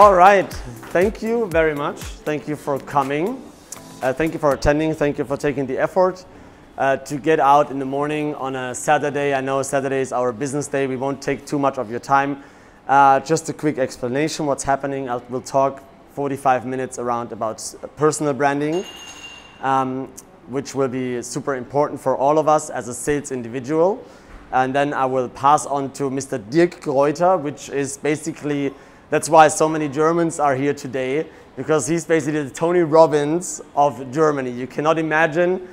All right, thank you very much. Thank you for coming. Thank you for attending. Thank you for taking the effort to get out in the morning on a Saturday. I know Saturday is our business day. We won't take too much of your time. Just a quick explanation what's happening. We'll talk 45 minutes around about personal branding, which will be super important for all of us as a sales individual. And then I will pass on to Mr. Dirk Greuter, which is basically, that's why so many Germans are here today, because he's basically the Tony Robbins of Germany. You cannot imagine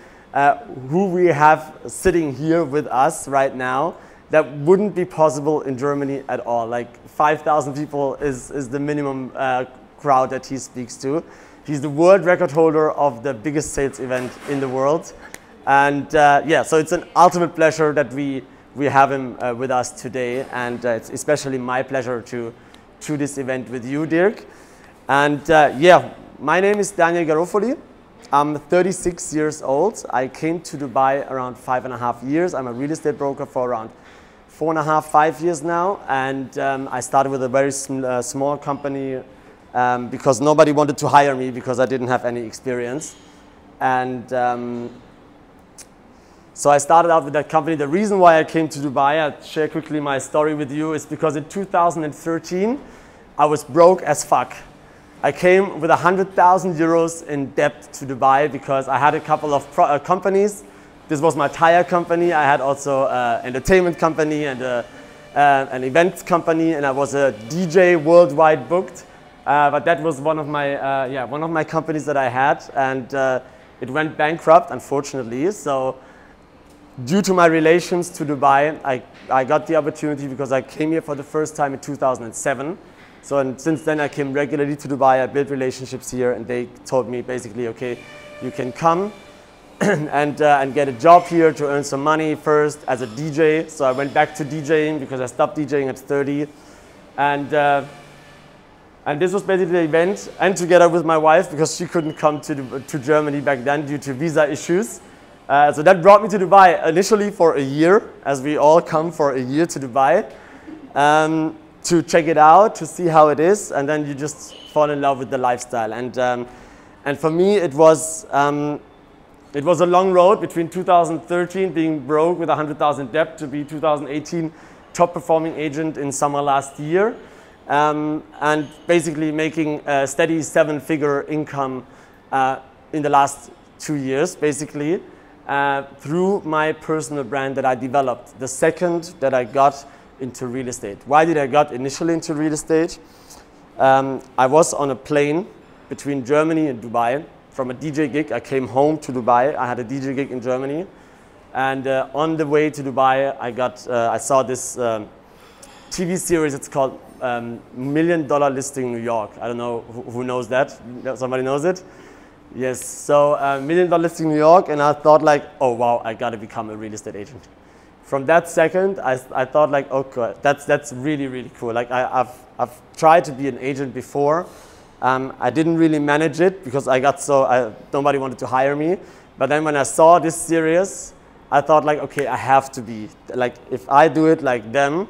who we have sitting here with us right now. That wouldn't be possible in Germany at all. Like 5,000 people is the minimum crowd that he speaks to. He's the world record holder of the biggest sales event in the world. And yeah, so it's an ultimate pleasure that we have him with us today. And it's especially my pleasure to this event with you, Dirk. And yeah, my name is Daniel Garofoli. I'm 36 years old. I came to Dubai around 5.5 years. I'm a real estate broker for around 4.5, 5 years now. And I started with a very small company because nobody wanted to hire me because I didn't have any experience. And so I started out with that company. The reason why I came to Dubai, I'll share quickly my story with you, is because in 2013, I was broke as fuck. I came with 100,000 euros in debt to Dubai because I had a couple of companies. This was my tire company. I had also an entertainment company and an event company, and I was a DJ worldwide booked. But that was one of my companies that I had, and it went bankrupt, unfortunately. So due to my relations to Dubai, I got the opportunity because I came here for the first time in 2007. So and since then I came regularly to Dubai. I built relationships here, and they told me basically, okay, you can come and get a job here to earn some money first as a DJ. So I went back to DJing because I stopped DJing at 30. And this was basically the event, and together with my wife, because she couldn't come to Germany back then due to visa issues. So that brought me to Dubai initially for a year, as we all come for a year to Dubai, to check it out, to see how it is, and then you just fall in love with the lifestyle. And for me, it was a long road between 2013 being broke with 100,000 debt to be 2018 top performing agent in summer last year, and basically making a steady 7-figure income in the last 2 years, basically. Through my personal brand that I developed, the second that I got into real estate. Why did I got initially into real estate? I was on a plane between Germany and Dubai. From a DJ gig, I came home to Dubai. I had a DJ gig in Germany. And on the way to Dubai, I saw this TV series. It's called $1 Million Listing New York. I don't know who knows that. Somebody knows it? Yes, so $1 Million Listing New York, and I thought like, oh wow, I gotta become a real estate agent. From that second, I thought like, okay, that's really, really cool. Like I've tried to be an agent before. I didn't really manage it because nobody wanted to hire me. But then when I saw this series, I thought like, okay, I have to be, like if I do it like them,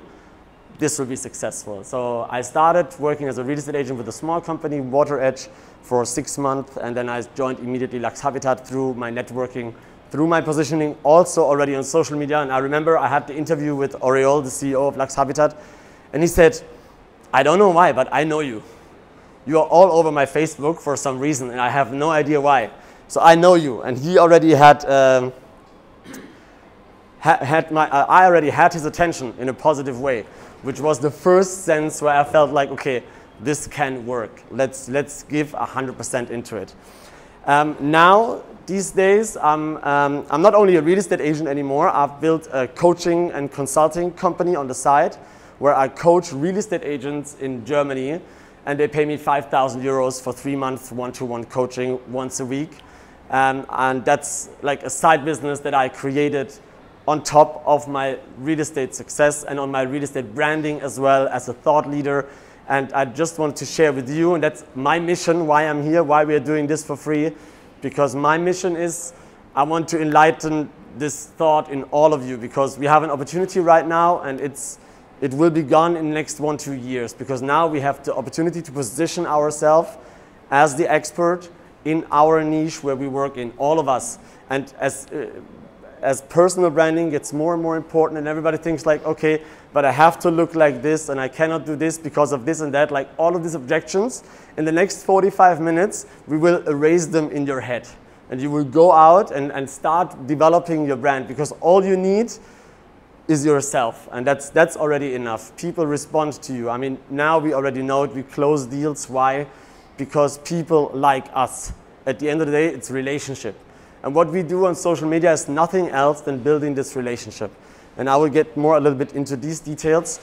this will be successful. So I started working as a real estate agent with a small company, Water Edge, for 6 months, and then I joined immediately Lux Habitat through my networking, through my positioning, also already on social media. And I remember I had the interview with Oriol, the CEO of Lux Habitat, and he said, I don't know why, but I know you. You are all over my Facebook for some reason, and I have no idea why. So I know you. And he already I already had his attention in a positive way, which was the first sense where I felt like, okay, this can work. Let's give 100% into it. Now, these days, I'm not only a real estate agent anymore. I've built a coaching and consulting company on the side where I coach real estate agents in Germany, and they pay me 5,000 euros for 3 months one-to-one coaching once a week. And that's like a side business that I created on top of my real estate success and on my real estate branding as well as a thought leader. And I just want to share with you, and that's my mission, why I'm here, why we are doing this for free. Because my mission is, I want to enlighten this thought in all of you, because we have an opportunity right now, and it's it will be gone in the next 1-2 years, because now we have the opportunity to position ourselves as the expert in our niche where we work in, all of us. And as personal branding gets more and more important, and everybody thinks like, okay, but I have to look like this and I cannot do this because of this and that, like all of these objections, in the next 45 minutes, we will erase them in your head. And you will go out and start developing your brand, because all you need is yourself, and that's already enough. People respond to you. I mean, now we already know it, we close deals. Why? Because people like us. At the end of the day, it's relationship. And what we do on social media is nothing else than building this relationship. And I will get more a little bit into these details.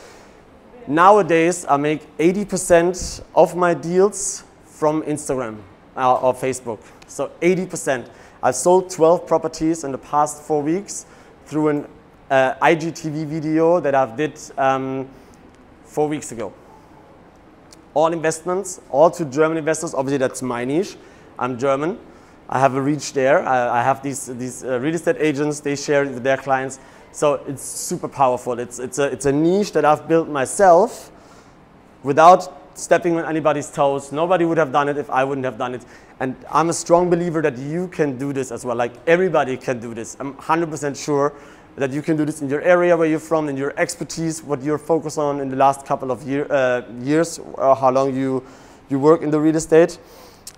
Nowadays, I make 80% of my deals from Instagram or Facebook. So 80%. I've sold 12 properties in the past 4 weeks through an IGTV video that I've did 4 weeks ago. All investments, all to German investors. Obviously, that's my niche. I'm German. I have a reach there. I have these real estate agents. They share it with their clients. So it's super powerful. It's a niche that I've built myself without stepping on anybody's toes. Nobody would have done it if I wouldn't have done it. And I'm a strong believer that you can do this as well. Like everybody can do this. I'm 100% sure that you can do this in your area where you're from, in your expertise, what you're focused on in the last couple of years, or how long you work in the real estate.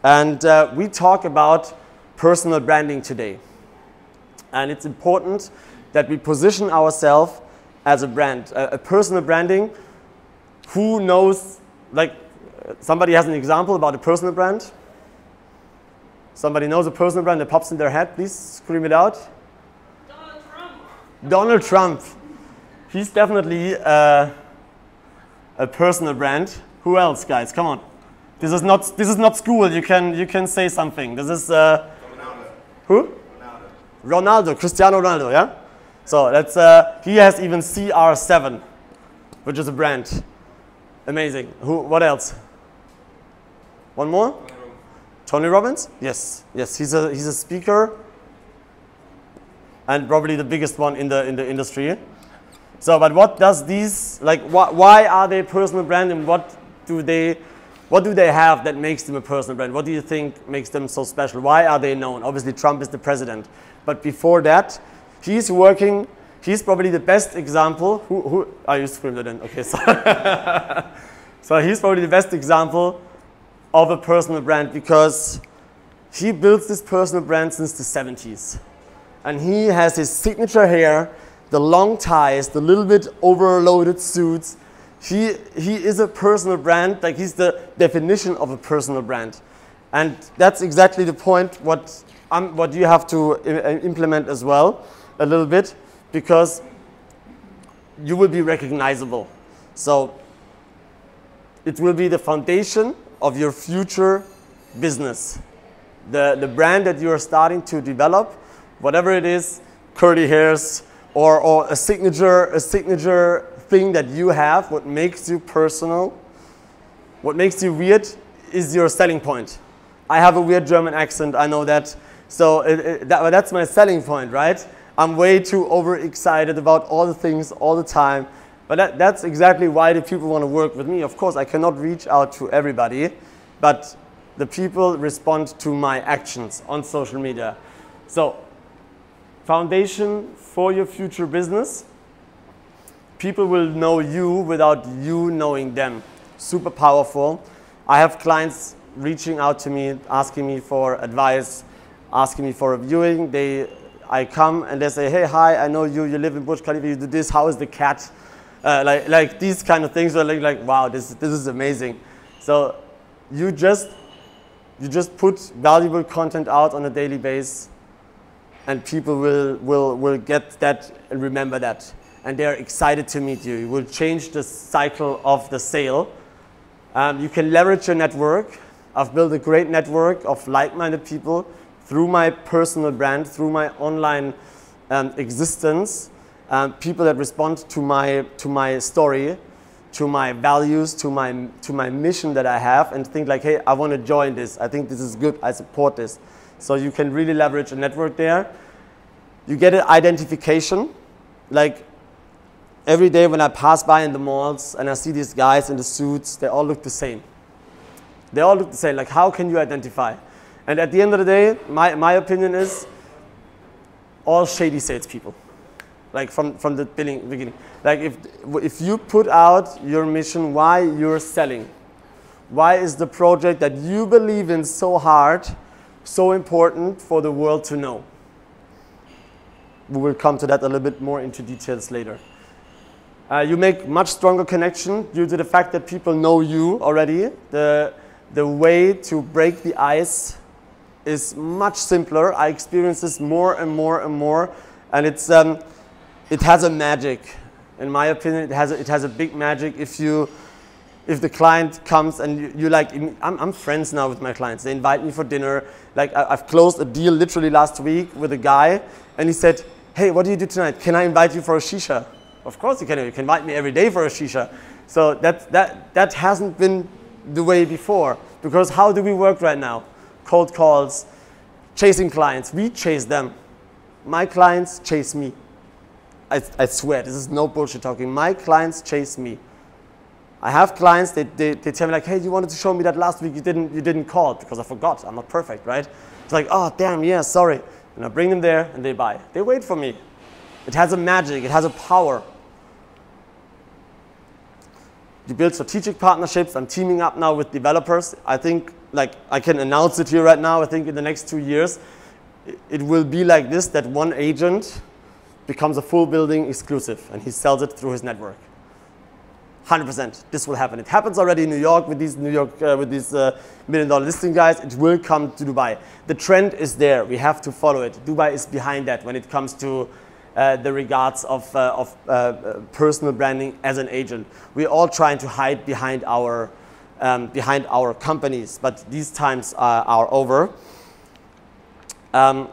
And we talk about personal branding today. And it's important that we position ourselves as a brand. A personal branding, who knows, like somebody has an example about a personal brand? Somebody knows a personal brand that pops in their head, please scream it out. Donald Trump. Donald Trump. He's definitely a personal brand. Who else, guys? Come on. This is not school. You can say something. This is Ronaldo. Who? Ronaldo, Cristiano Ronaldo, yeah? So that's he has even CR7, which is a brand. Amazing. Who? What else? One more? Tony Robbins? Yes, yes. He's a speaker, and probably the biggest one in the industry. So, but what does these, like, why are they personal brand, and what do they have that makes them a personal brand? What do you think makes them so special? Why are they known? Obviously, Trump is the president, but before that, he's probably the best example. Who are you screamed it in? Okay, so so he's probably the best example of a personal brand, because he builds this personal brand since the 70s. And he has his signature hair, the long ties, the little bit overloaded suits. He is a personal brand, like he's the definition of a personal brand. And that's exactly the point what you have to implement as well, a little bit, because you will be recognizable. So it will be the foundation of your future business. The brand that you are starting to develop, whatever it is, curly hairs, or a signature thing that you have, what makes you personal, what makes you weird, is your selling point. I have a weird German accent, I know that. So that's my selling point, right? I'm way too overexcited about all the things all the time. But that's exactly why the people want to work with me. Of course, I cannot reach out to everybody, but the people respond to my actions on social media. So, foundation for your future business. People will know you without you knowing them. Super powerful. I have clients reaching out to me, asking me for advice, asking me for a viewing. I come and they say, hey, hi, I know you live in Burj Khalifa, you do this, how is the cat? Like these kind of things are like wow, this is amazing. So you just put valuable content out on a daily basis, and people will get that and remember that, and they're excited to meet you. You will change the cycle of the sale. You can leverage your network. I've built a great network of like-minded people through my personal brand, through my online existence. People that respond to my story, to my values, to my mission that I have, and think like, hey, I want to join this. I think this is good. I support this. So you can really leverage a network there. You get an identification. Like every day when I pass by in the malls and I see these guys in the suits, they all look the same. They all look the same. Like, how can you identify? And at the end of the day, my opinion is all shady salespeople. Like from the beginning. Like if you put out your mission, why you're selling, why is the project that you believe in so hard, so important for the world to know? We will come to that a little bit more into details later. You make much stronger connection due to the fact that people know you already. The way to break the ice is much simpler. I experience this more and more and more, and it has a magic. In my opinion, it has a big magic if the client comes and you like, I'm friends now with my clients. They invite me for dinner. Like I've closed a deal literally last week with a guy, and he said, "Hey, what do you do tonight? Can I invite you for a shisha?" Of course you can. You can invite me every day for a shisha. So that hasn't been the way before, because how do we work right now? Cold calls, chasing clients. We chase them. My clients chase me. I swear, this is no bullshit talking. My clients chase me. I have clients, they tell me like, "Hey, you wanted to show me that last week, you didn't call," because I forgot. I'm not perfect, right? It's like, "Oh, damn, yeah, sorry." And I bring them there and they buy. They wait for me. It has a magic, it has a power. You build strategic partnerships. I'm teaming up now with developers. I think, like, I can announce it here right now. I think in the next 2 years, it will be like this, that one agent becomes a full building exclusive and he sells it through his network. 100%, this will happen. It happens already in New York with these $1 million listing guys. It will come to Dubai. The trend is there. We have to follow it. Dubai is behind that when it comes to the regards of personal branding as an agent. We're all trying to hide behind our companies, but these times are over. And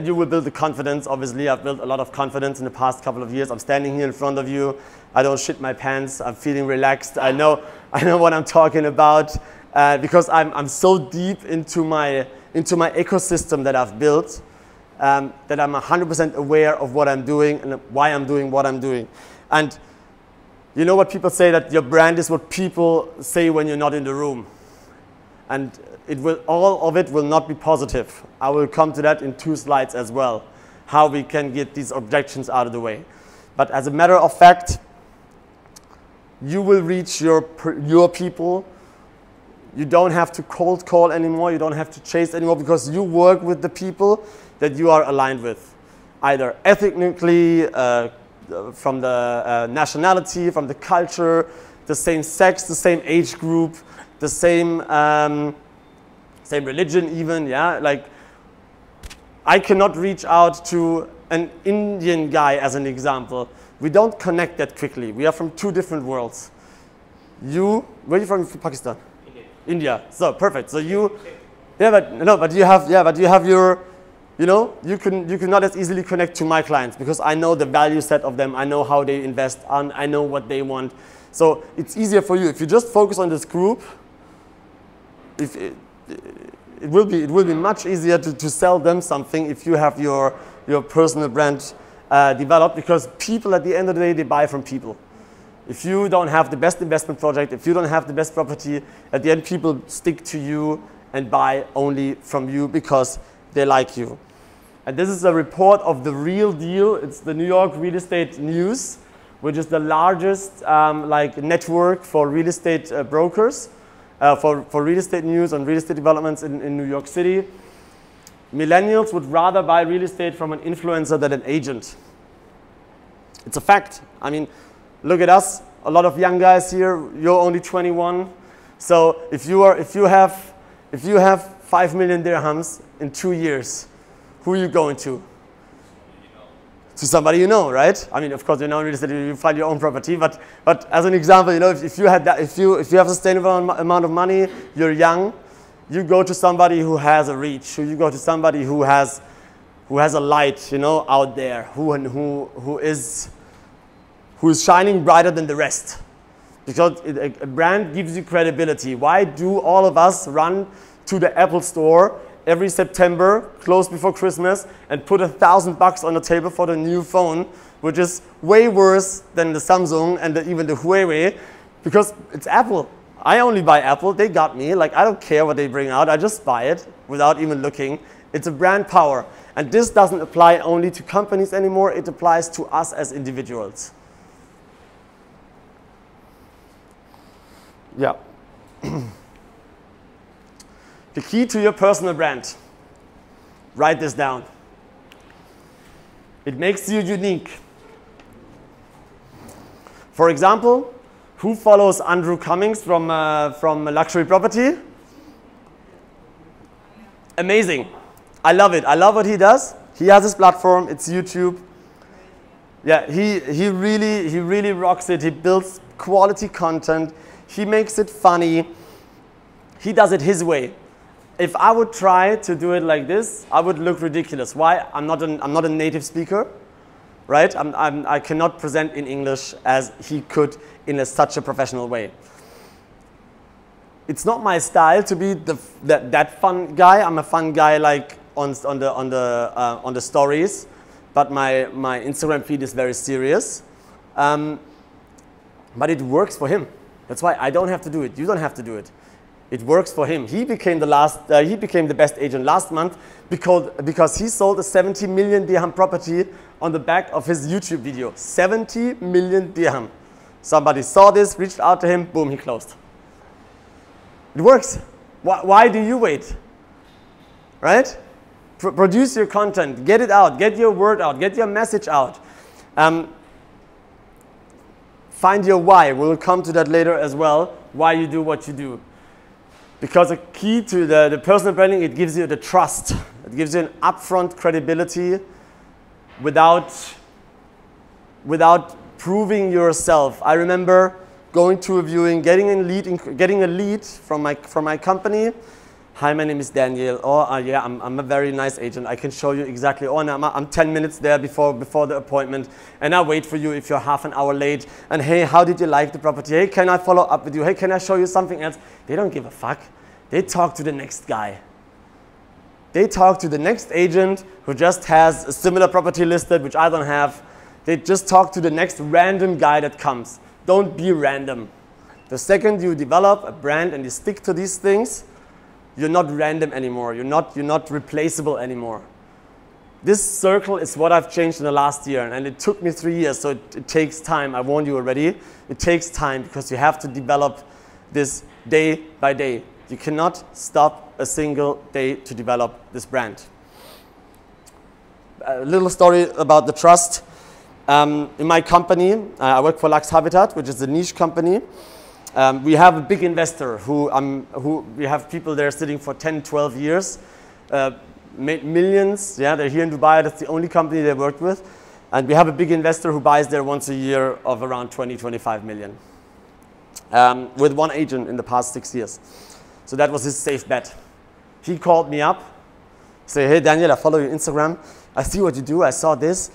you will build the confidence. Obviously, I've built a lot of confidence in the past couple of years. I'm standing here in front of you. I don't shit my pants. I'm feeling relaxed. I know what I'm talking about because I'm so deep into my ecosystem that I've built that I'm 100% aware of what I'm doing and why I'm doing what I'm doing. And you know what people say, that your brand is what people say when you're not in the room. And all of it will not be positive. I will come to that in 2 slides as well, how we can get these objections out of the way. But as a matter of fact, you will reach your people. You don't have to cold call anymore. You don't have to chase anymore, because you work with the people that you are aligned with, either ethnically, from the nationality, from the culture, the same sex, the same age group, the same religion even, yeah? Like, I cannot reach out to an Indian guy as an example. We don't connect that quickly. We are from 2 different worlds. Where are you from? Pakistan? India. So, perfect. So you, but you have your, you cannot as easily connect to my clients, because I know the value set of them. I know how they invest, and I know what they want. So it's easier for you. If you just focus on this group, it will be much easier to sell them something if you have your personal brand developed, because people at the end of the day, they buy from people. If you don't have the best investment project, if you don't have the best property, at the end people stick to you and buy only from you because they like you. And this is a report of The Real Deal. It's the New York Real Estate News, which is the largest network for real estate brokers. For real estate news and real estate developments in New York City. Millennials would rather buy real estate from an influencer than an agent. It's a fact. I mean, look at us. A lot of young guys here. You're only 21. So if you have 5 million dirhams in 2 years, who are you going to? To somebody you know, right? I mean, of course, in real estate, you find your own property, but as an example, if you have a sustainable amount of money, you're young, you go to somebody who has a reach, you go to somebody who has a light, out there, who is shining brighter than the rest, because a brand gives you credibility. Why do all of us run to the Apple store every September, close before Christmas, and put $1,000 on the table for the new phone, which is way worse than the Samsung and even the Huawei, because it's Apple. I only buy Apple. They got me. Like, I don't care what they bring out. I just buy it without even looking. It's a brand power. And this doesn't apply only to companies anymore. It applies to us as individuals. Yeah. The key to your personal brand. Write this down. It makes you unique. For example, who follows Andrew Cummings from Luxury Property? Amazing. I love it. I love what he does. He has his platform. It's YouTube. Yeah, he really rocks it. He builds quality content. He makes it funny. He does it his way. If I would try to do it like this, I would look ridiculous. Why? I'm not a native speaker, right? I cannot present in English as he could in such a professional way. It's not my style to be that fun guy. I'm a fun guy like on the stories, but my Instagram feed is very serious. But it works for him. That's why I don't have to do it. You don't have to do it. It works for him. He became the best agent last month because he sold a 70 million dirham property on the back of his YouTube video. 70 million dirham. Somebody saw this, reached out to him, boom, he closed. It works. Why do you wait? Right? Produce your content, get it out, get your word out, get your message out. Find your why. We'll come to that later as well, why you do what you do. Because a key to the personal branding, it gives you the trust. It gives you an upfront credibility without proving yourself. I remember going to a viewing, getting a lead from my company. Hi, my name is Daniel. Oh, yeah, I'm a very nice agent. I can show you exactly. Oh, and I'm 10 minutes there before the appointment, and I wait for you if you're half an hour late. And hey, how did you like the property? Hey, can I follow up with you? Hey, can I show you something else? They don't give a fuck. They talk to the next guy. They talk to the next agent who just has a similar property listed, which I don't have. They just talk to the next random guy that comes. Don't be random. The second you develop a brand and you stick to these things, you're not random anymore. You're not replaceable anymore. This circle is what I've changed in the last year, and it took me 3 years, so it takes time. I warned you already. It takes time because you have to develop this day by day. You cannot stop a single day to develop this brand. A little story about the trust. In my company, I work for Lux Habitat, which is a niche company. We have a big investor who we have people there sitting for 10, 12 years, made millions. Yeah, they're here in Dubai. That's the only company they worked with. And we have a big investor who buys there once a year of around 20, 25 million. With one agent in the past 6 years. So that was his safe bet. He called me up, say, hey Daniel, I follow your Instagram. I see what you do. I saw this.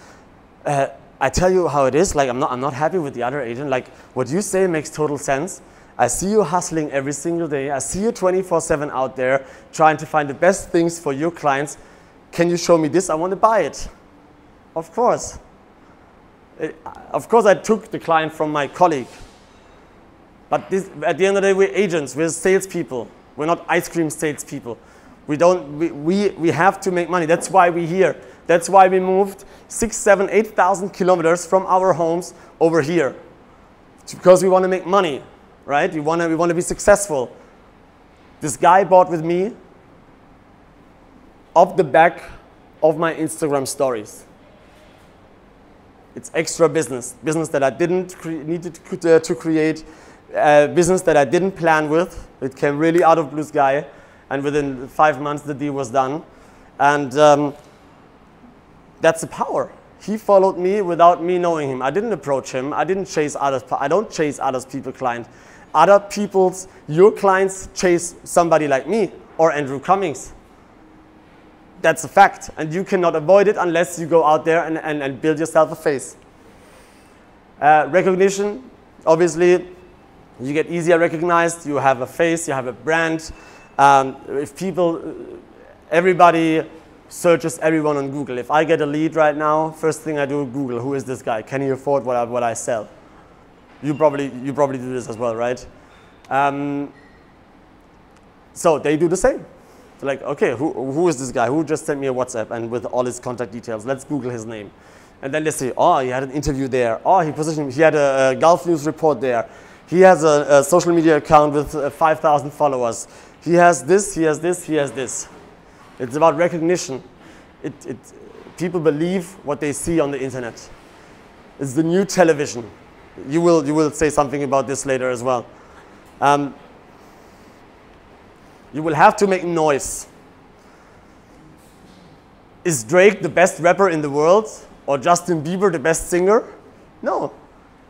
I tell you how it is. Like I'm not happy with the other agent. Like what you say makes total sense. I see you hustling every single day. I see you 24/7 out there trying to find the best things for your clients. Can you show me this? I want to buy it. Of course. Of course, I took the client from my colleague. But this, at the end of the day, we're agents. We're salespeople. We're not ice cream salespeople. We have to make money. That's why we're here. That's why we moved 6,000, 7,000, 8,000 kilometers from our homes over here. It's because we want to make money, right? We want to be successful. This guy bought with me off the back of my Instagram stories. It's extra business that I didn't need to create, business that I didn't plan with. It came really out of blue sky, and within 5 months the deal was done. And that's the power. He followed me without me knowing him. I didn't approach him. I didn't chase others. I don't chase others people's clients. Your clients chase somebody like me or Andrew Cummings. That's a fact, and you cannot avoid it unless you go out there and build yourself a face. Recognition, obviously, you get easier recognized. You have a face, you have a brand. If people, everybody searches everyone on Google. If I get a lead right now, first thing I do, Google, who is this guy? Can he afford what I sell? You probably do this as well, right? So they do the same. They're like, okay, who is this guy? Who just sent me a WhatsApp and with all his contact details? Let's Google his name. And then they say, oh, he had an interview there. Oh, he had a Gulf News report there. He has a social media account with 5,000 followers. He has this, he has this, he has this. It's about recognition. People believe what they see on the internet. It's the new television. You will say something about this later as well. You will have to make noise. Is Drake the best rapper in the world? Or Justin Bieber the best singer? No.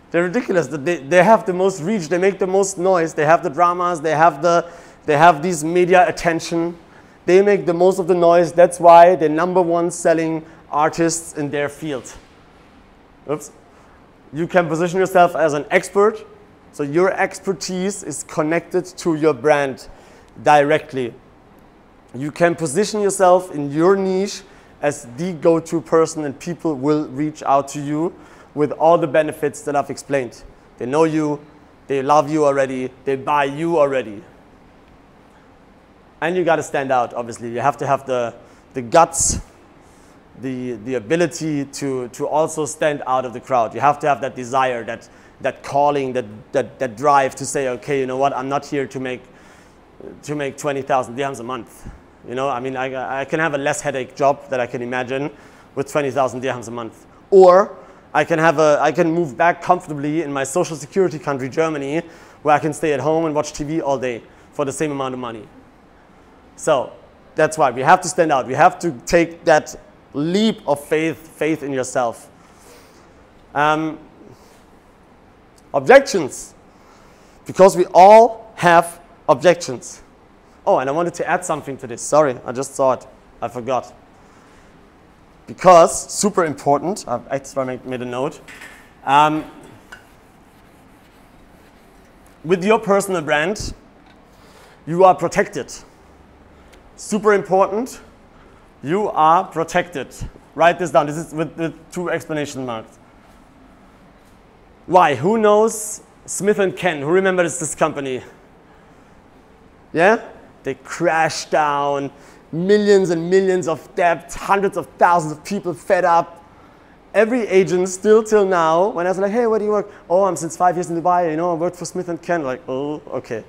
They're ridiculous. They have the most reach. They make the most noise. They have the dramas. They have these media attention. They make the most of the noise. That's why they're #1 selling artists in their field. Oops. You can position yourself as an expert. So your expertise is connected to your brand directly. You can position yourself in your niche as the go-to person, and people will reach out to you with all the benefits that I've explained. They know you, they love you already, they buy you already. And you got to stand out, obviously. You have to have the guts, the ability to also stand out of the crowd. You have to have that desire, that calling, that drive to say, okay, you know what, I'm not here to make 20,000 dirhams a month. You know, I mean, I can have a less headache job that I can imagine with 20,000 dirhams a month. Or I can move back comfortably in my social security country, Germany, where I can stay at home and watch TV all day for the same amount of money. So that's why we have to stand out. We have to take that leap of faith in yourself. Objections, because we all have objections. Oh, and I wanted to add something to this. Sorry, I just saw it. I forgot. Because, super important, I've extra made a note. With your personal brand, you are protected. Super important, you are protected. Write this down. This is with 2 exclamation marks. Why? Who knows Smith & Ken? Who remembers this company? Yeah? They crashed down, millions and millions of debt, hundreds of thousands of people fed up. Every agent still till now, when I was like, hey, where do you work? Oh, I'm since 5 years in Dubai, you know, I worked for Smith & Ken. Like, oh, okay.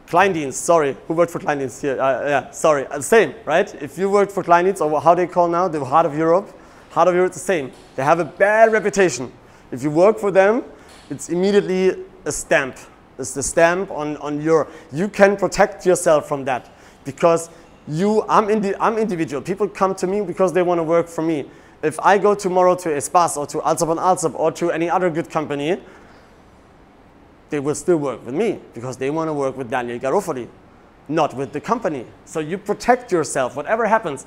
Kleindienst, sorry, who worked for Kleindienst here? Yeah, sorry, same, right? If you worked for Kleindienst, or how they call now, the heart of Europe is the same. They have a bad reputation. If you work for them, it's immediately a stamp. It's the stamp on your, you can protect yourself from that because I'm individual. People come to me because they want to work for me. If I go tomorrow to Espace or to Alsop or to any other good company, they will still work with me because they want to work with Daniel Garofoli, not with the company. So you protect yourself, whatever happens.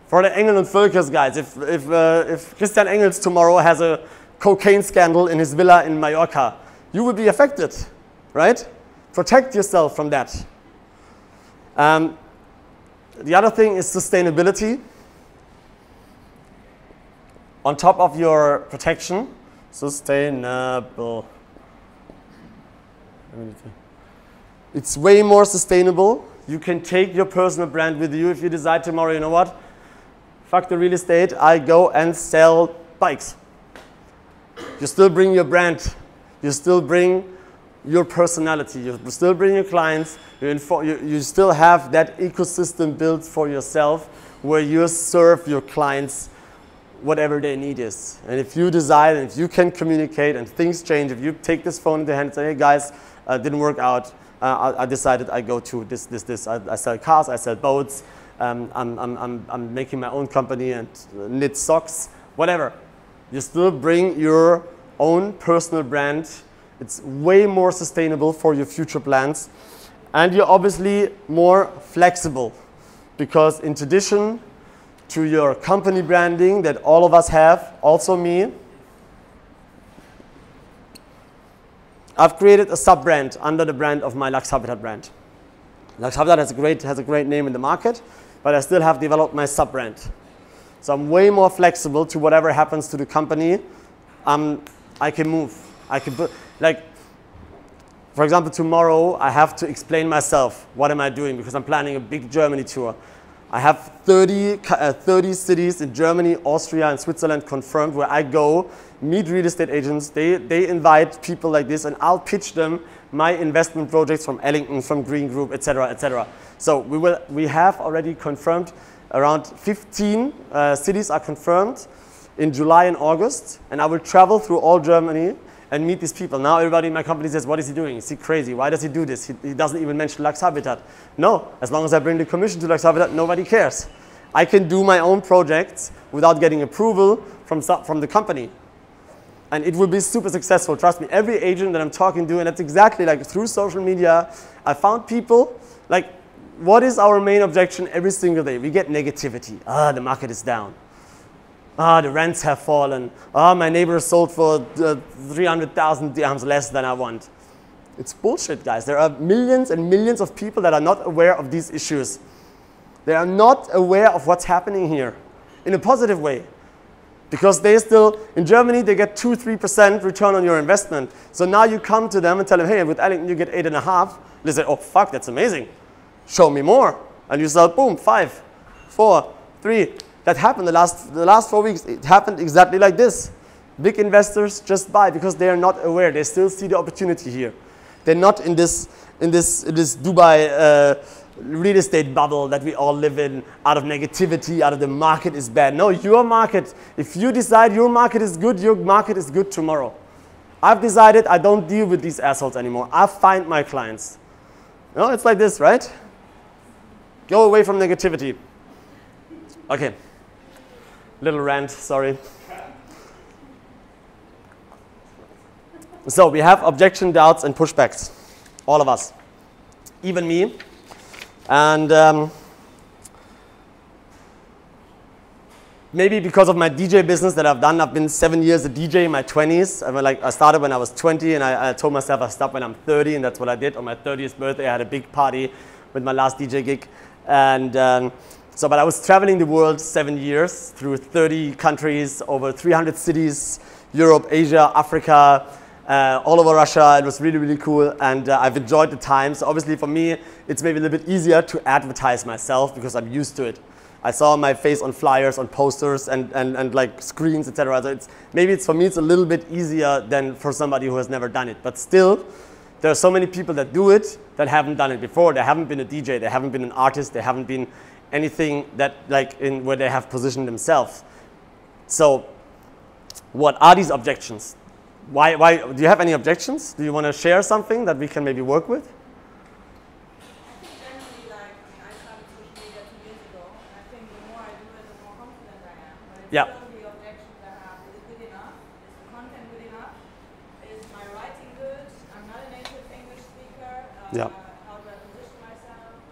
For the Engel und Völkers guys, if Christian Engels tomorrow has a cocaine scandal in his villa in Mallorca, you will be affected, right? Protect yourself from that. The other thing is sustainability. On top of your protection, sustainable. It's way more sustainable. You can take your personal brand with you if you decide tomorrow, you know what? Fuck the real estate, I go and sell bikes. You still bring your brand. You still bring your personality. You still bring your clients. You still have that ecosystem built for yourself where you serve your clients whatever their need is. And if you decide and if you can communicate and things change, if you take this phone in the hand and say, hey guys, didn't work out, I decided I go to this. I sell cars, I sell boats, I'm making my own company and knit socks, whatever. You still bring your own personal brand. It's way more sustainable for your future plans. And you're obviously more flexible because in addition to your company branding that all of us have, also me, I've created a sub-brand under the brand of my Lux Habitat brand. Lux Habitat has a great name in the market, but I still have developed my sub-brand. So I'm way more flexible to whatever happens to the company. I can move. I can put, like, for example, tomorrow I have to explain myself. What am I doing? Because I'm planning a big Germany tour. I have 30 cities in Germany, Austria, and Switzerland confirmed where I go, meet real estate agents. They invite people like this, and I'll pitch them my investment projects from Ellington, from Green Group, etc., etc. So we have already confirmed around 15 cities are confirmed in July and August, and I will travel through all Germany and meet these people. Now everybody in my company says, what is he doing? Is he crazy? Why does he do this? He doesn't even mention Lux Habitat. No, as long as I bring the commission to Lux Habitat, nobody cares. I can do my own projects without getting approval from the company. And it will be super successful. Trust me, every agent that I'm talking to, and that's exactly like through social media, I found people, like, what is our main objection every single day? We get negativity. The market is down. The rents have fallen. My neighbor sold for 300,000 dirhams less than I want. It's bullshit, guys. There are millions and millions of people that are not aware of these issues. They are not aware of what's happening here in a positive way. Because they still, in Germany, they get 2-3% return on your investment. So now you come to them and tell them, hey, with Ellington you get 8.5. They say, oh, fuck, that's amazing. Show me more. And you sell, boom, 5, 4, 3. That happened the last 4 weeks. It happened exactly like this. Big investors just buy because they are not aware. They still see the opportunity here. They're not in this Dubai real estate bubble that we all live in, out of negativity, out of the market is bad. No, your market, if you decide your market is good tomorrow. I've decided I don't deal with these assholes anymore. I find my clients. No, it's like this, right? Go away from negativity. Okay. Little rant, sorry. So we have objection, doubts, and pushbacks. All of us. Even me. And maybe because of my DJ business that I've done, I've been 7 years a DJ in my 20s. I started when I was 20, and I told myself I stopped when I'm 30, and that's what I did. On my 30th birthday, I had a big party with my last DJ gig. And but I was traveling the world 7 years through 30 countries, over 300 cities, Europe, Asia, Africa, all over Russia. It was really, really cool, and I've enjoyed the time. So obviously for me, it's maybe a little bit easier to advertise myself because I'm used to it. I saw my face on flyers, on posters, and like screens, etc. So for me, it's a little bit easier than for somebody who has never done it. But still, there are so many people that do it that haven't done it before. They haven't been a DJ, they haven't been an artist, they haven't been anything that where they have positioned themselves. So what are these objections? Why do you have any objections? Do you want to share something that we can maybe work with? I think generally, I started social media 2 years ago, and I think the more I do it, the more confident I am. But it's Yeah. still the objections I have. Is it good enough? Is the content good enough? Is my writing good? I'm not a native English speaker. Yeah. How do I position myself?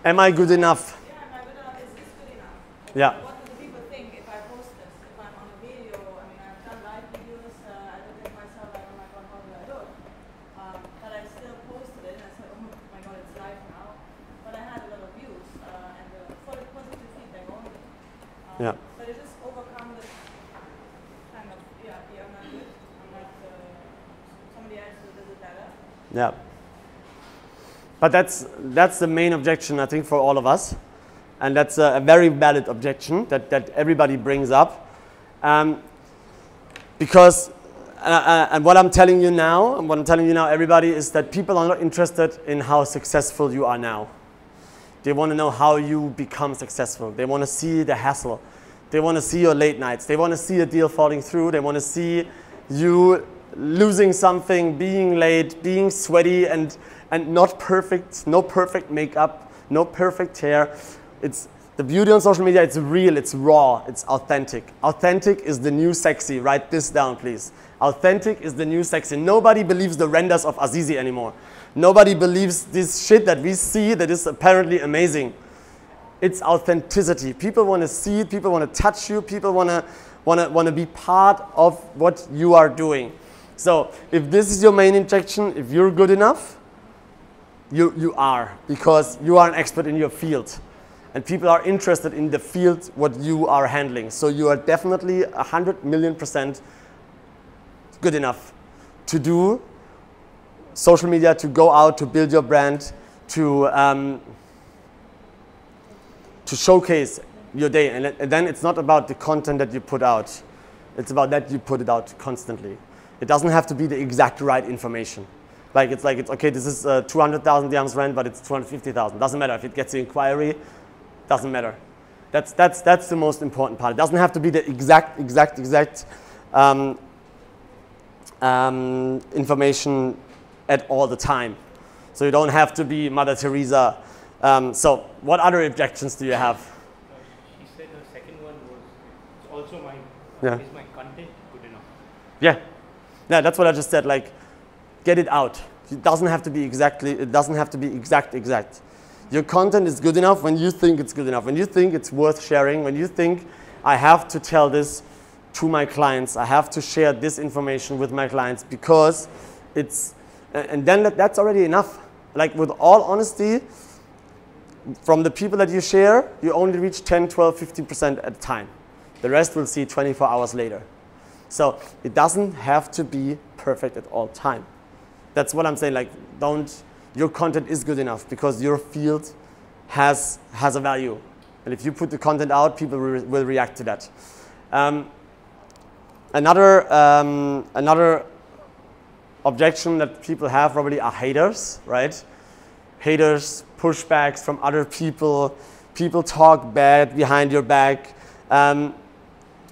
Am I good enough? Yeah, am I good enough? Is this good enough? Yeah. What do the people think if I post this? If I'm on a video, I mean, I've done live videos. I look at myself like, oh my god, how do I look? But I still posted it, and I said, oh my god, it's live now. But I had a lot of views and for the positive feedback only. Yeah. But it just overcome this kind of, yeah, I'm not good. I'm not, somebody else will do it better. Yeah. But that's the main objection, I think, for all of us. And that's a very valid objection that everybody brings up. Because, and what I'm telling you now, everybody, is that people are not interested in how successful you are now. They want to know how you become successful. They want to see the hassle. They want to see your late nights. They want to see a deal falling through. They want to see you losing something, being late, being sweaty, and not perfect, no perfect makeup, no perfect hair. It's the beauty on social media, it's real, it's raw, it's authentic. Authentic is the new sexy. Write this down, please. Authentic is the new sexy. Nobody believes the renders of Azizi anymore. Nobody believes this shit that we see that is apparently amazing. It's authenticity. People want to see it, people want to touch you, people want to be part of what you are doing. So if this is your main objection, if you're good enough, You are, because you are an expert in your field. And people are interested in the field what you are handling. So you are definitely 100,000,000% good enough to do social media, to go out, to build your brand, to showcase your day. And then it's not about the content that you put out. It's about that you put it out constantly. It doesn't have to be the exact right information. It's okay, this is 200,000 dirhams rent, but it's 250,000. Doesn't matter if it gets the inquiry. Doesn't matter. That's the most important part. It doesn't have to be the exact information at all the time. So you don't have to be Mother Teresa. So what other objections do you have? She said the second one was also my, is my content good enough? Yeah. Yeah, that's what I just said. Like, get it out. It doesn't have to be exact. Your content is good enough when you think it's good enough, when you think it's worth sharing, when you think I have to tell this to my clients, I have to share this information with my clients because it's, and then that's already enough. Like, with all honesty, from the people that you share, you only reach 10, 12, 15% at a time. The rest we'll see 24 hours later. So it doesn't have to be perfect at all time. That's what I'm saying. Like, your content is good enough because your field has a value. And if you put the content out, people will react to that. Another objection that people have probably are haters, right? Haters, pushbacks from other people. People talk bad behind your back.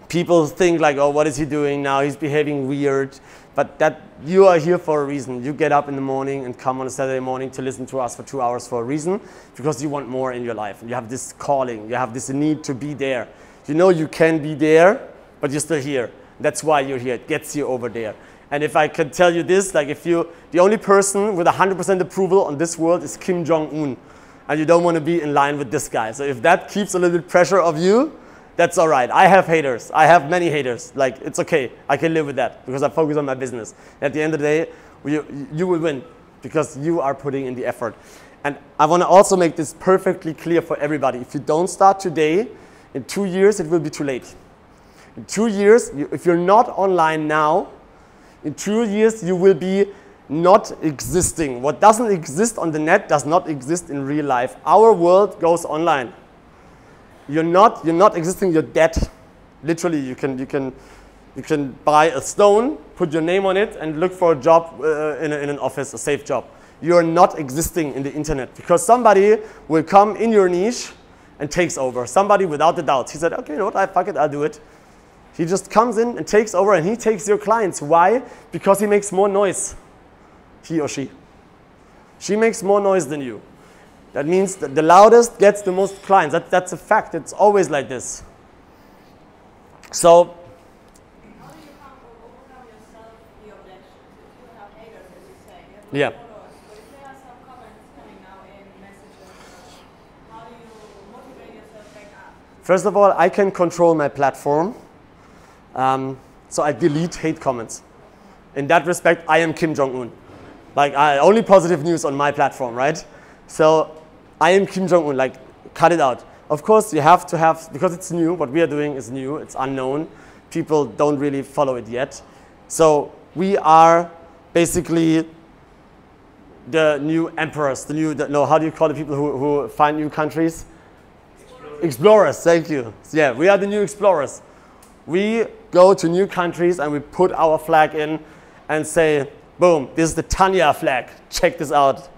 People think like, oh, what is he doing now? He's behaving weird. But that you are here for a reason. You get up in the morning and come on a Saturday morning to listen to us for 2 hours for a reason, because you want more in your life. You have this calling. You have this need to be there. You know you can be there, but you're still here. That's why you're here. It gets you over there. And if I could tell you this, like the only person with 100% approval on this world is Kim Jong-un. And you don't want to be in line with this guy. So if that keeps a little bit pressure of you, that's all right. I have haters. I have many haters. Like, it's okay. I can live with that because I focus on my business. At the end of the day, you will win because you are putting in the effort. And I want to also make this perfectly clear for everybody. If you don't start today, in 2 years, it will be too late. In 2 years, if you're not online now, in 2 years, you will be not existing. What doesn't exist on the net does not exist in real life. Our world goes online. You're not existing, you're dead. Literally, you can buy a stone, put your name on it, and look for a job in an office, a safe job. You're not existing in the internet because somebody will come in your niche and takes over. Somebody without a doubt. He said, okay, you know what, fuck it, I'll do it. He just comes in and takes over, and he takes your clients. Why? Because he makes more noise. He or she. She makes more noise than you. That means that the loudest gets the most clients. That's a fact. It's always like this. So, how do you overcome yourself the objections? If you have haters, as you say, you have yeah. followers, but if there are some comments coming now in messages, how do you motivate yourself back up? First of all, I can control my platform. So I delete hate comments. In that respect, I am Kim Jong-un. Like, only positive news on my platform, right? So I am Kim Jong-un, like, cut it out. Of course, you have to have, because it's new, what we are doing is new, it's unknown. People don't really follow it yet. So we are basically the new emperors, how do you call the people who find new countries? Explorers, thank you. Yeah, we are the new explorers. We go to new countries and we put our flag in and say, boom, this is the Tanya flag, check this out.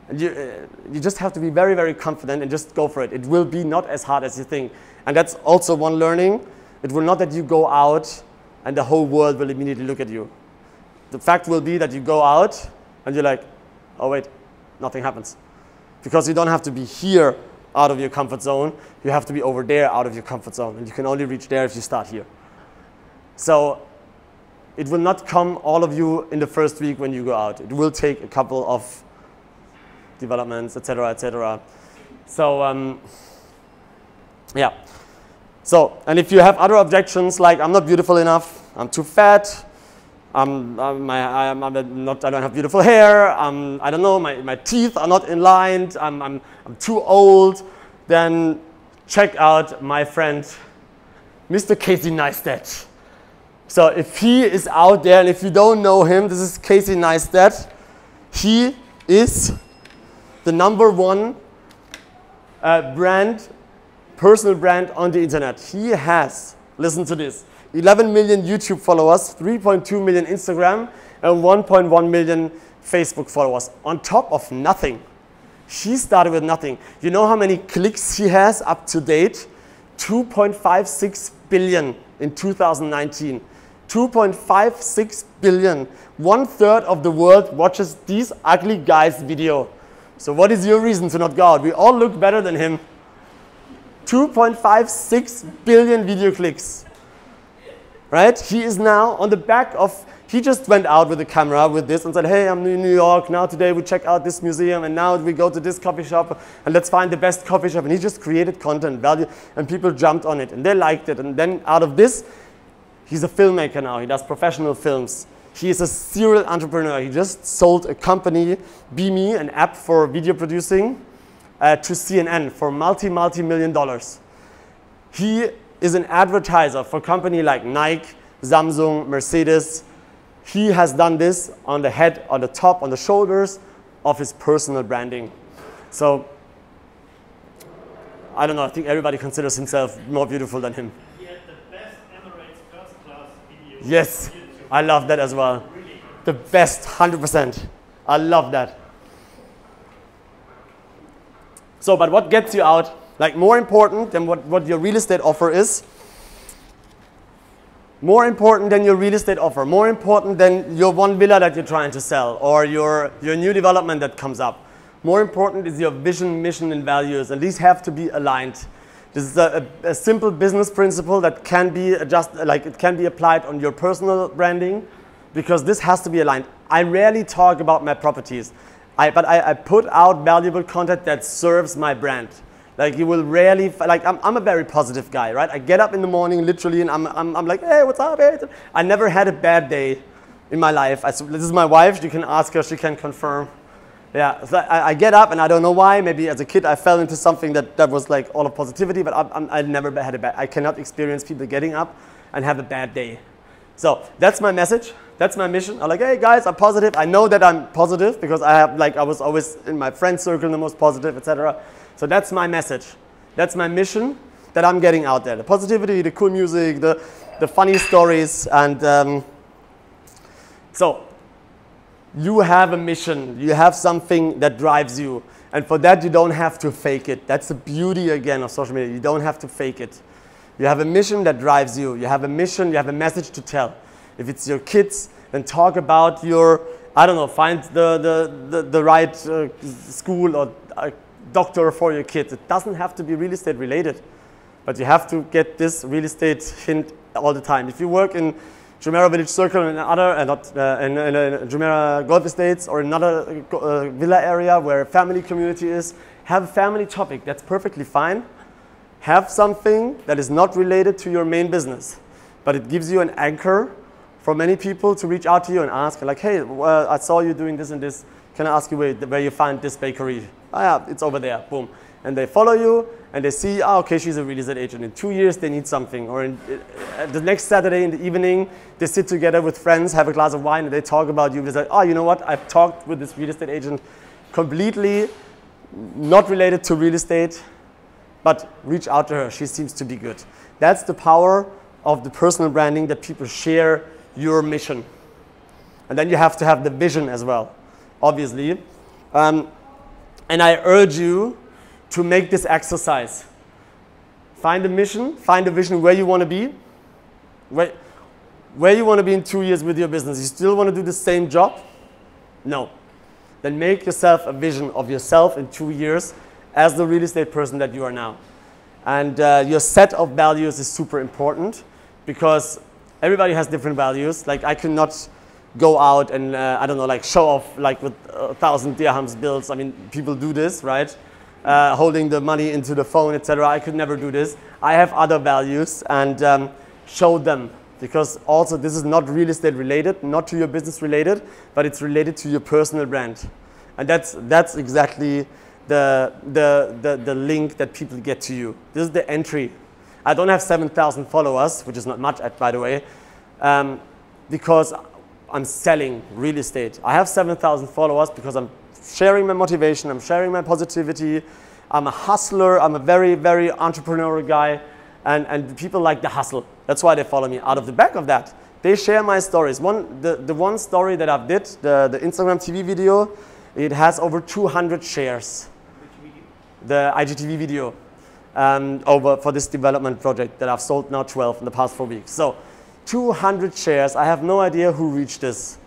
And you just have to be very, very confident and just go for it. It will be not as hard as you think. And that's also one learning. It will not that you go out and the whole world will immediately look at you. The fact will be that you go out and you're like, oh wait, nothing happens. Because you don't have to be here out of your comfort zone. You have to be over there out of your comfort zone. And you can only reach there if you start here. So it will not come all of you in the first week when you go out. It will take a couple of developments, etc., etc. So yeah. So, and if you have other objections like I'm not beautiful enough, I'm too fat, I don't have beautiful hair, I don't know, my teeth are not in line, I'm too old, then check out my friend, Mr. Casey Neistat. So if he is out there, and if you don't know him, this is Casey Neistat. He is the #1 personal brand on the internet. He has, listen to this, 11 million YouTube followers, 3.2 million Instagram, and 1.1 million Facebook followers. On top of nothing. He started with nothing. You know how many clicks he has up to date? 2.56 billion in 2019. 2.56 billion. 1/3 of the world watches these ugly guys' video. So what is your reason to not go out? We all look better than him. 2.56 billion video clicks. Right? He is now on the back of, he just went out with the camera with this and said, hey, I'm in New York, now today we check out this museum, and now we go to this coffee shop, and let's find the best coffee shop. And he just created content, value, and people jumped on it, and they liked it. And then out of this, he's a filmmaker now. He does professional films. He is a serial entrepreneur. He just sold a company, BeMe, an app for video producing, to CNN for multi-million dollars. He is an advertiser for a company like Nike, Samsung, Mercedes. He has done this on the head, on the top, on the shoulders of his personal branding. So, I don't know, I think everybody considers himself more beautiful than him. He had the best Emirates first class video. Yes, I love that as well. Really? The best, 100%. I love that. So, but what gets you out, like more important than what your real estate offer is, more important than your real estate offer, more important than your one villa that you're trying to sell, or your new development that comes up. More important is your vision, mission, and values, and these have to be aligned. This is a simple business principle that can be it can be applied on your personal branding, because this has to be aligned. I rarely talk about my properties, but I put out valuable content that serves my brand. Like you will rarely, I'm a very positive guy, right? I get up in the morning literally and I'm like, hey, what's up? Hey? I never had a bad day in my life. This is my wife, you can ask her, she can confirm. Yeah, so I get up and I don't know why. Maybe as a kid I fell into something that was like all of positivity, but I never had a bad, I cannot experience people getting up and have a bad day. So that's my message, that's my mission. I'm like, hey guys, I'm positive. I know that I'm positive because I was always in my friend circle the most positive, etc. So that's my message. That's my mission that I'm getting out there. The positivity, the cool music, the funny stories. And so you have a mission. You have something that drives you. And for that, you don't have to fake it. That's the beauty, again, of social media. You don't have to fake it. You have a mission that drives you. You have a mission, you have a message to tell. If it's your kids, then talk about your, I don't know, find the right school or doctor for your kids. It doesn't have to be real estate related, but you have to get this real estate hint all the time. If you work in Jumeirah Village Circle and in Jumeirah Golf Estates or another villa area where a family community is, have a family topic. That's perfectly fine. Have something that is not related to your main business, but it gives you an anchor for many people to reach out to you and ask, like, hey, well, I saw you doing this and this. Can I ask you where you find this bakery? Oh yeah, it's over there, boom. And they follow you and they see, oh, okay, she's a real estate agent. In 2 years, they need something. Or the next Saturday in the evening, they sit together with friends, have a glass of wine, and they talk about you. They say, oh, you know what? I've talked with this real estate agent completely not related to real estate, but reach out to her. She seems to be good. That's the power of the personal branding, that people share your mission. And then you have to have the vision as well, obviously. And I urge you to make this exercise. Find a mission, find a vision where you want to be, where you want to be in 2 years with your business. You still want to do the same job? No. Then make yourself a vision of yourself in 2 years as the real estate person that you are now. And your set of values is super important, because everybody has different values. Like I cannot go out and, I don't know, like show off like with 1,000 dirhams bills. I mean, people do this, right? Holding the money into the phone, etc. I could never do this. I have other values, and show them. because also this is not real estate related, not to your business related, but it's related to your personal brand. And that's exactly the link that people get to you. This is the entry. I don't have 7,000 followers, which is not much, by the way, because I'm selling real estate. I have 7,000 followers because I'm sharing my motivation, I'm sharing my positivity, I'm a hustler, I'm a very, very entrepreneurial guy, and people like the hustle. That's why they follow me. Out of the back of that, they share my stories. The one story that I did, the Instagram TV video, it has over 200 shares. Which video? The IGTV video over for this development project that I've sold now 12 in the past 4 weeks. So 200 shares. I have no idea who reached this.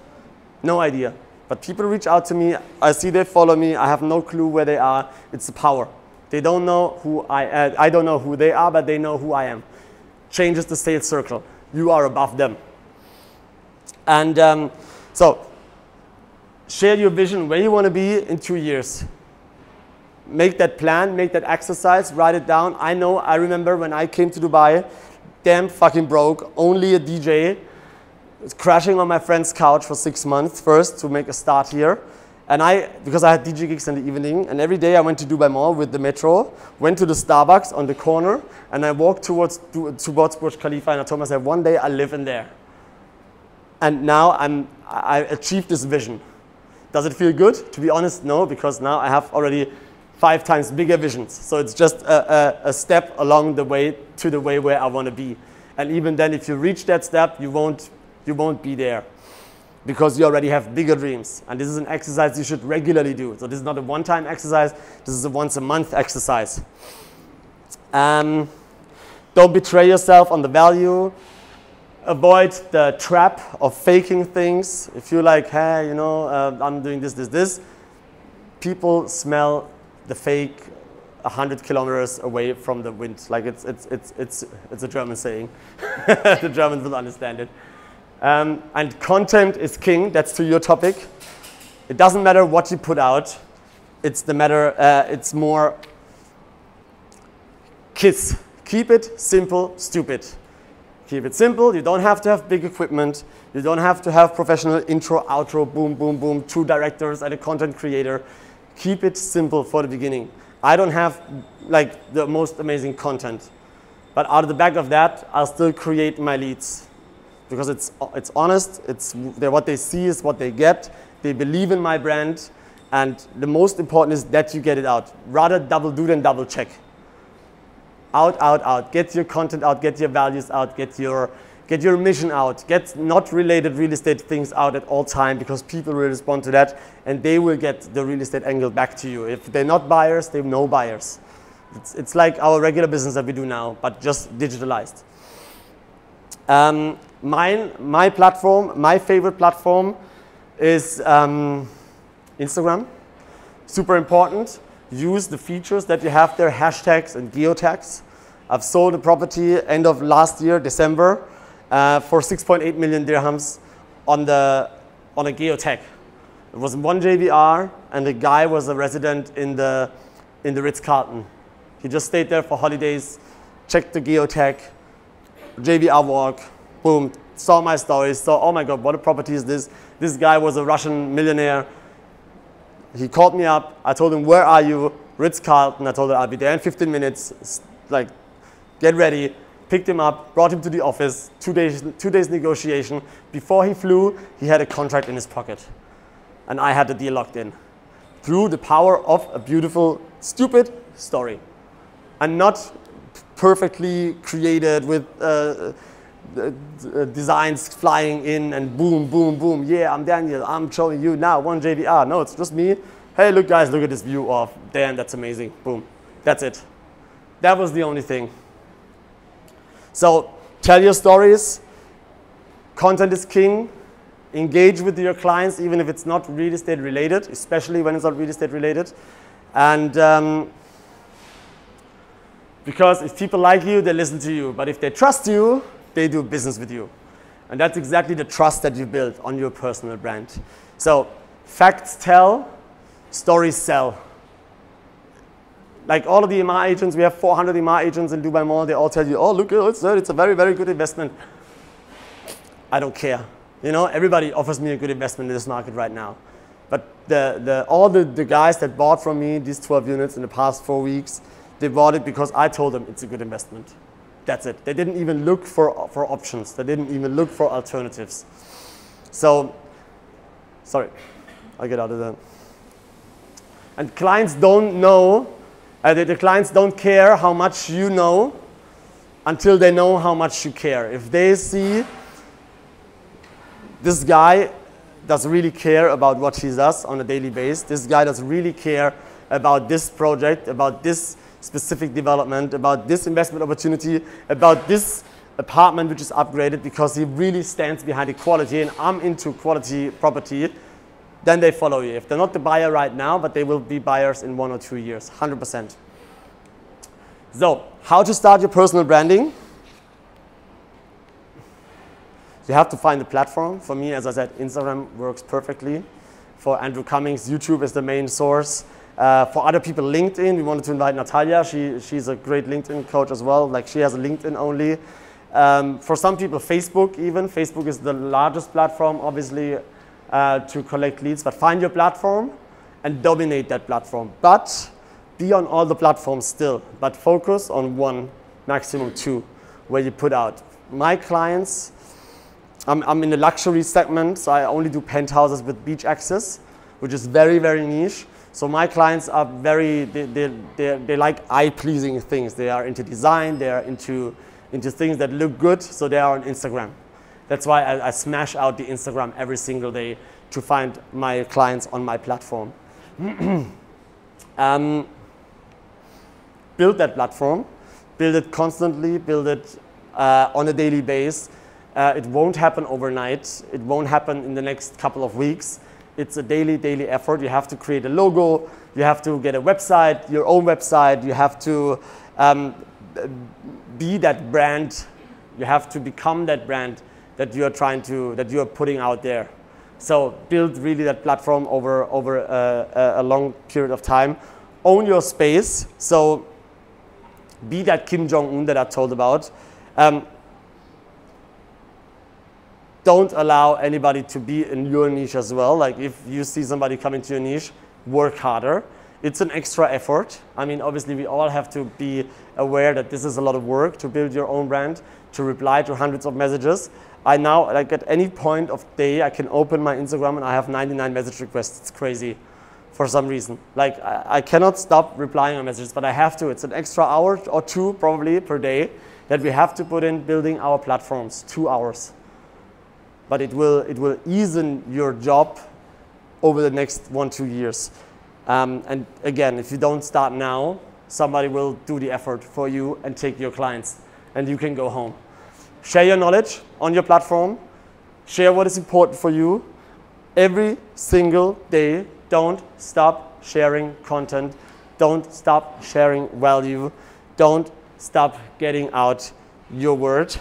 No idea. But people reach out to me. I see they follow me. I have no clue where they are. It's the power. They don't know who I don't know who they are, but they know who I am. Changes the sales circle. You are above them. And so share your vision where you want to be in 2 years. Make that plan, make that exercise, write it down. I remember when I came to Dubai, damn fucking broke, only a DJ, crashing on my friend's couch for 6 months first to make a start here. And because I had DJ gigs in the evening, and every day I went to Dubai Mall with the metro, went to the Starbucks on the corner, and I walked towards Burj Khalifa, and I told myself, one day I'll live in there. And now I achieved this vision. Does it feel good? To be honest, no, because now I have already 5 times bigger visions. So it's just a step along the way to the way where I want to be. And even then, if you reach that step, you won't be there because you already have bigger dreams. And this is an exercise you should regularly do. So this is not a one-time exercise. This is a once-a-month exercise. Don't betray yourself on the value. Avoid the trap of faking things. If you're like, hey, you know, I'm doing this, people smell the fake 100 kilometers away from the wind. Like it's a German saying. The Germans will understand it. And content is king. That's to your topic. It doesn't matter what you put out. It's more KISS. Keep it simple, stupid. Keep it simple. You don't have to have big equipment. You don't have to have professional intro, outro, boom, boom, boom, 2 directors and a content creator. Keep it simple for the beginning. I don't have like the most amazing content, but out of the back of that, I'll still create my leads because it's honest. What they see is what they get. They believe in my brand, and the most important is that you get it out. Rather double do than double check. Out. Get your content out, get your values out, get your mission out. Get not related real estate things out at all time because people will respond to that and they will get the real estate angle back to you. If they're not buyers, they have no buyers. It's like our regular business that we do now, but just digitalized. My platform, my favorite platform is Instagram. Super important. Use the features that you have there, hashtags and geotags. I've sold a property end of last year, December, for 6.8 million dirhams on a geotag. It was 1 JVR, and the guy was a resident in the Ritz-Carlton. He just stayed there for holidays, checked the geotag, JVR walk, boom, saw my stories, saw, oh my God, what a property is this? This guy was a Russian millionaire. He called me up. I told him, where are you? Ritz-Carlton. I told him I'll be there in 15 minutes. Like, get ready. Picked him up, brought him to the office. 2 days negotiation. Before he flew, he had a contract in his pocket. And I had the deal locked in. Through the power of a beautiful, stupid story. And not perfectly created with designs flying in and boom, boom, boom. Yeah, I'm Daniel. I'm showing you now 1 JVR. No, it's just me. Hey, look, guys, look at this view of, damn, that's amazing. Boom. That's it. That was the only thing. So tell your stories. Content is king. Engage with your clients, even if it's not real estate related, especially when it's not real estate related. And because if people like you, they listen to you. But if they trust you, they do business with you. And that's exactly the trust that you build on your personal brand. So facts tell, stories sell. Like all of the EMA agents, we have 400 EMA agents in Dubai Mall. They all tell you, oh, look, it's a very, very good investment. I don't care. You know, everybody offers me a good investment in this market right now. But all the guys that bought from me these 12 units in the past 4 weeks, they bought it because I told them it's a good investment. That's it. They didn't even look for options. They didn't even look for alternatives. So, sorry, I'll get out of that. And clients don't know, the clients don't care how much you know until they know how much you care. If they see this guy does really care about what he does on a daily basis, this guy does really care about this project, about this specific development, about this investment opportunity, about this apartment which is upgraded because he really stands behind the quality and I'm into quality property, then they follow you. If they're not the buyer right now, but they will be buyers in 1 or 2 years, 100%. So, how to start your personal branding? You have to find a platform. For me, as I said, Instagram works perfectly. For Andrew Cummings, YouTube is the main source. For other people, LinkedIn. We wanted to invite Natalia. She's a great LinkedIn coach as well. Like she has a LinkedIn only. For some people, Facebook even. Facebook is the largest platform, obviously, to collect leads. But find your platform and dominate that platform. But be on all the platforms still. But focus on 1, maximum 2, where you put out. My clients, I'm in the luxury segment, so I only do penthouses with beach access, which is very, very niche. So my clients are they like eye-pleasing things. They are into design, they are into things that look good, so they are on Instagram. That's why I smash out the Instagram every single day to find my clients on my platform. Build that platform, build it constantly, build it on a daily basis. It won't happen overnight. It won't happen in the next couple of weeks. It's a daily effort. You have to create a logo. You have to get a website, your own website. You have to be that brand. You have to become that brand that you are putting out there. So build really that platform over a long period of time. Own your space. So be that Kim Jong-un that I told about. Don't allow anybody to be in your niche as well. Like if you see somebody come into your niche, work harder. It's an extra effort. I mean, obviously we all have to be aware that this is a lot of work to build your own brand, to reply to hundreds of messages. I now, like at any point of day, I can open my Instagram and I have 99 message requests. It's crazy for some reason. Like I cannot stop replying on messages, but I have to. It's an extra hour or 2 probably per day that we have to put in building our platforms, 2 hours. But it will ease your job over the next 1-2 years. And again, if you don't start now, somebody will do the effort for you and take your clients, and you can go home. Share your knowledge on your platform. Share what is important for you. Every single day, don't stop sharing content. Don't stop sharing value. Don't stop getting out your word.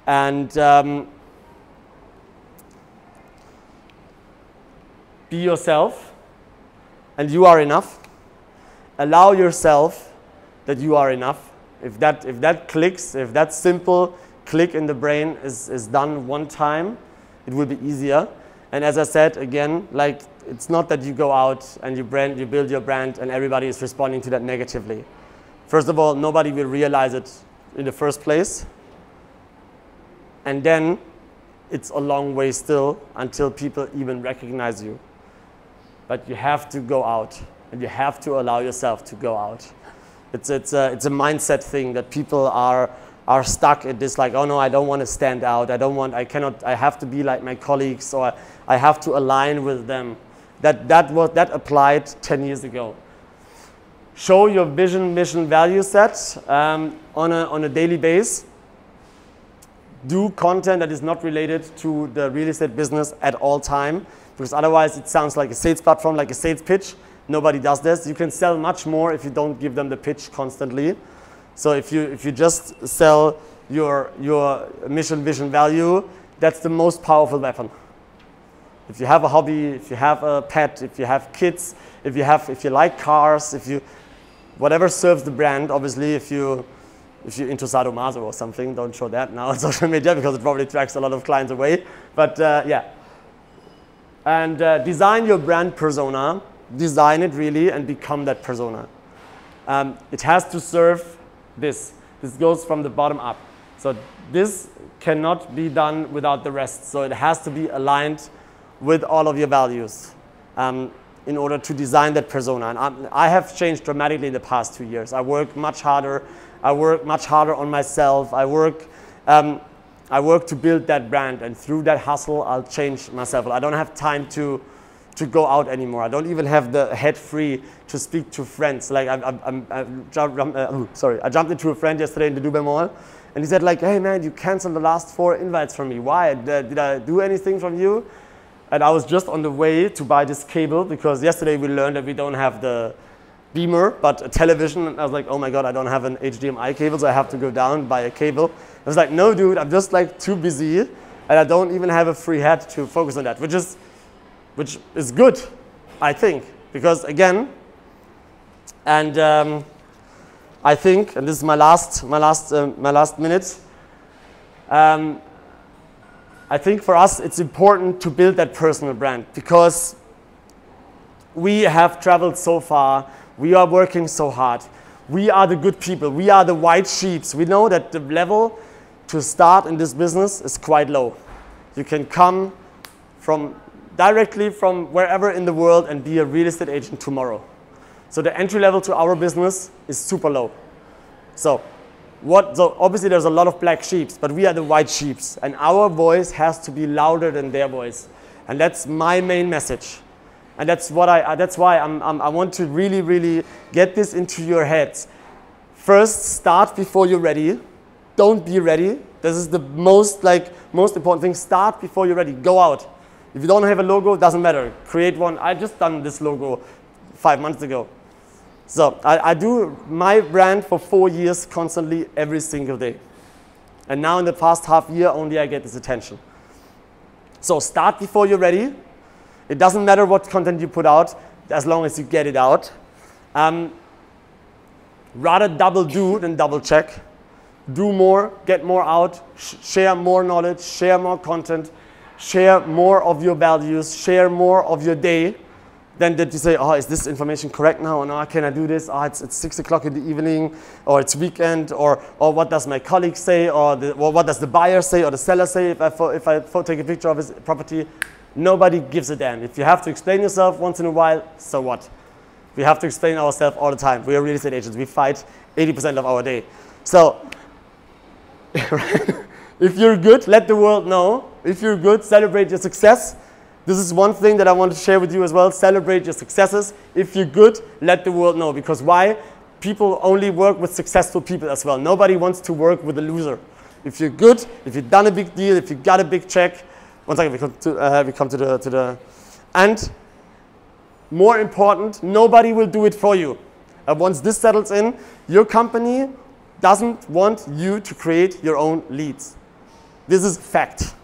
And be yourself, and you are enough. Allow yourself that you are enough. If that clicks, if that simple click in the brain is done one time, it will be easier. And as I said again, like it's not that you go out and you build your brand and everybody is responding to that negatively. First of all, nobody will realize it in the first place. And then it's a long way still until people even recognize you. But you have to go out, and you have to allow yourself to go out. It's a mindset thing that people are stuck at this, like, oh no, I don't want to stand out. I have to be like my colleagues, or I have to align with them. That applied 10 years ago. Show your vision, mission, value set on a daily basis. Do content that is not related to the real estate business at all time, because otherwise it sounds like a sales platform, like a sales pitch. Nobody does this. You can sell much more if you don't give them the pitch constantly. So if you just sell your mission, vision, value, that's the most powerful weapon. If you have a hobby, if you have a pet, if you have kids, if you like cars, whatever serves the brand, obviously, if you If you're into sadomaso or something, don't show that now on social media because it probably attracts a lot of clients away. But yeah. And design your brand persona. Design it really and become that persona. It has to serve this. This goes from the bottom up. So this cannot be done without the rest. So it has to be aligned with all of your values in order to design that persona. And I have changed dramatically in the past 2 years. I work much harder. I work much harder on myself. I work to build that brand, and through that hustle, I'll change myself. I don't have time to go out anymore. I don't even have the head free to speak to friends. Like I jumped into a friend yesterday in the Dubai Mall, and he said like, hey man, you canceled the last 4 invites from me. Why? Did I do anything from you? And I was just on the way to buy this cable because yesterday we learned that we don't have the beamer, but a television. And I was like, oh my God, I don't have an HDMI cable, so I have to go down and buy a cable. I was like, no dude, I'm just like too busy, and I don't even have a free head to focus on that, which is good, I think, because again, and I think, and this is my last minute. I think for us it's important to build that personal brand because we have traveled so far. We are working so hard. We are the good people. We are the white sheeps. We know that the level to start in this business is quite low. You can come directly from wherever in the world and be a real estate agent tomorrow. So the entry level to our business is super low. So obviously there's a lot of black sheeps, but we are the white sheeps, and our voice has to be louder than their voice. And that's my main message. And that's why I want to really, really get this into your heads. First, start before you're ready. Don't be ready. This is the most important thing. Start before you're ready. Go out. If you don't have a logo, it doesn't matter. Create one. I just done this logo 5 months ago. So I do my brand for 4 years constantly every single day. And now in the past half year only I get this attention. So start before you're ready. It doesn't matter what content you put out as long as you get it out. Rather double do than double check. Do more, get more out, share more knowledge, share more content, share more of your values, share more of your day. Then that you say, oh, is this information correct now? Or no, can I do this? Oh, it's 6 o'clock in the evening, or it's weekend, or what does my colleague say, or what does the buyer say, or the seller say if I take a picture of his property? Nobody gives a damn. If you have to explain yourself once in a while, so what? We have to explain ourselves all the time. We are real estate agents. We fight 80% of our day. So if you're good, let the world know. If you're good, celebrate your success. This is one thing that I want to share with you as well. Celebrate your successes. If you're good, let the world know. Because why? People only work with successful people as well. Nobody wants to work with a loser. If you're good, if you've done a big deal, if you got a big check, one second, we come to the and more important, nobody will do it for you. Once this settles in, your company doesn't want you to create your own leads. This is fact.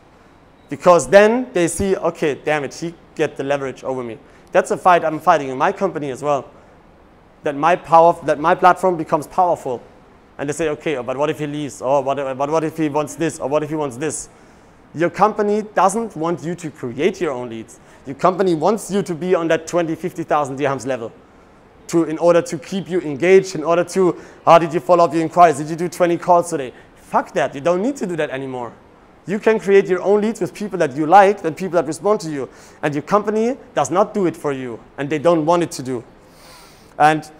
Because then they see, okay, damn it, he get the leverage over me. That's a fight I'm fighting in my company as well. That my platform becomes powerful. And they say, okay, but what if he leaves? Or what if he wants this? Or what if he wants this? Your company doesn't want you to create your own leads. Your company wants you to be on that 20, 50,000 dirhams level in order to keep you engaged, in order to, how did you follow up your inquiries? Did you do 20 calls today? Fuck that, you don't need to do that anymore. You can create your own leads with people that you like and people that respond to you. And your company does not do it for you, and they don't want it to do. And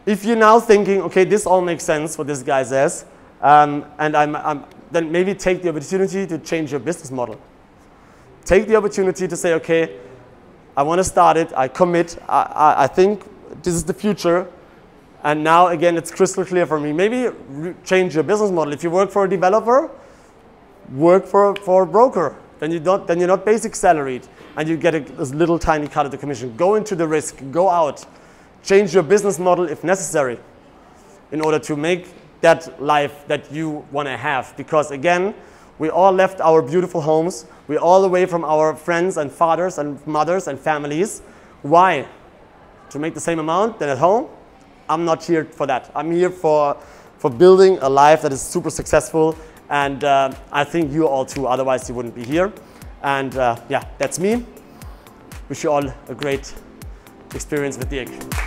if you're now thinking, okay, this all makes sense, what this guy says, then maybe take the opportunity to change your business model. Take the opportunity to say, okay, I want to start it, I commit, I think this is the future, and now again it's crystal clear for me. Maybe change your business model. If you work for a developer, work for a broker. Then you're not basic salaried, and you get a little tiny cut of the commission. Go into the risk, go out, change your business model if necessary, in order to make that life that you want to have. Because again, we all left our beautiful homes. We're all away from our friends and fathers and mothers and families. Why? To make the same amount than at home? I'm not here for that. I'm here for for building a life that is super successful. And I think you all too, otherwise you wouldn't be here. And yeah, that's me. Wish you all a great experience with Dirk.